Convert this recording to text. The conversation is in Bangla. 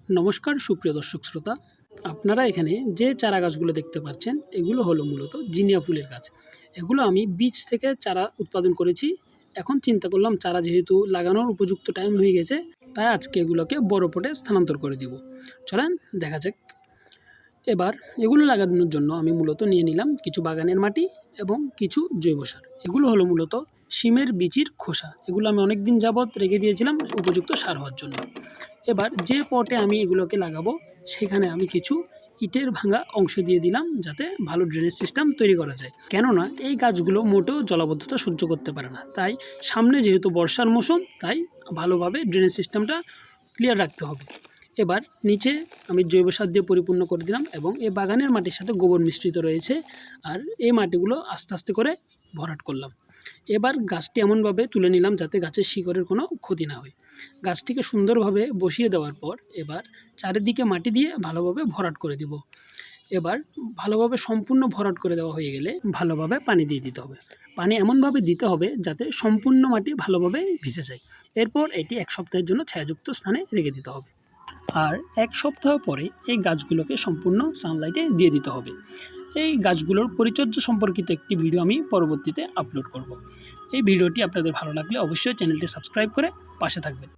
নমস্কার সুপ্রিয় দর্শক শ্রোতা, আপনারা এখানে যে চারা গাছগুলো দেখতে পাচ্ছেন এগুলো হলো মূলত জিনিয়া ফুলের গাছ। এগুলো আমি বীজ থেকে চারা উৎপাদন করেছি। এখন চিন্তা করলাম চারা যেহেতু লাগানোর উপযুক্ত টাইম হয়ে গেছে, তাই আজকে এগুলোকে বড় পটে স্থানান্তর করে দিব। চলেন দেখা যাক। এবার এগুলো লাগানোর জন্য আমি মূলত নিয়ে নিলাম কিছু বাগানের মাটি এবং কিছু জৈব সার। এগুলো হলো মূলত শিমের বিচির খোসা। এগুলো আমি অনেক দিন যাবৎ রেখে দিয়েছিলাম উপযুক্ত সার হওয়ার জন্য। এবার যে পটে আমি এগুলোকে লাগাবো সেখানে আমি কিছু ইটের ভাঙা অংশ দিয়ে দিলাম, যাতে ভালো ড্রেনেজ সিস্টেম তৈরি করা যায়। কেননা এই গাছগুলো মোটেও জলাবদ্ধতা সহ্য করতে পারে না, তাই সামনে যেহেতু বর্ষার মৌসুম, তাই ভালোভাবে ড্রেনেজ সিস্টেমটা ক্লিয়ার রাখতে হবে। এবার নিচে আমি জৈব সার দিয়ে পরিপূর্ণ করে দিলাম এবং এই বাগানের মাটির সাথে গোবর মিশ্রিত রয়েছে, আর এই মাটিগুলো আস্তে আস্তে করে ভরাট করলাম। এবার গাছটি এমনভাবে তুলে নিলাম যাতে গাছের শিকড়ের কোনো ক্ষতি না হয়। গাছটিকে সুন্দরভাবে বসিয়ে দেওয়ার পর এবার চারিদিকে মাটি দিয়ে ভালোভাবে ভরাট করে দিব। এবার ভালোভাবে সম্পূর্ণ ভরাট করে দেওয়া হয়ে গেলে ভালোভাবে পানি দিয়ে দিতে হবে। পানি এমনভাবে দিতে হবে যাতে সম্পূর্ণ মাটি ভালোভাবে ভিজে যায়। এরপর এটি 1 সপ্তাহের জন্য ছায়াযুক্ত স্থানে রেখে দিতে হবে। আর 1 সপ্তাহ পরে এই গাছগুলোকে সম্পূর্ণ সানলাইটে দিয়ে দিতে হবে। এই গাছগুলোর পরিচর্যা সম্পর্কিত একটি ভিডিও আমি পরবর্তীতে আপলোড করব। এই ভিডিওটি আপনাদের ভালো লাগলে অবশ্যই চ্যানেলটি সাবস্ক্রাইব করে পাশে থাকবেন।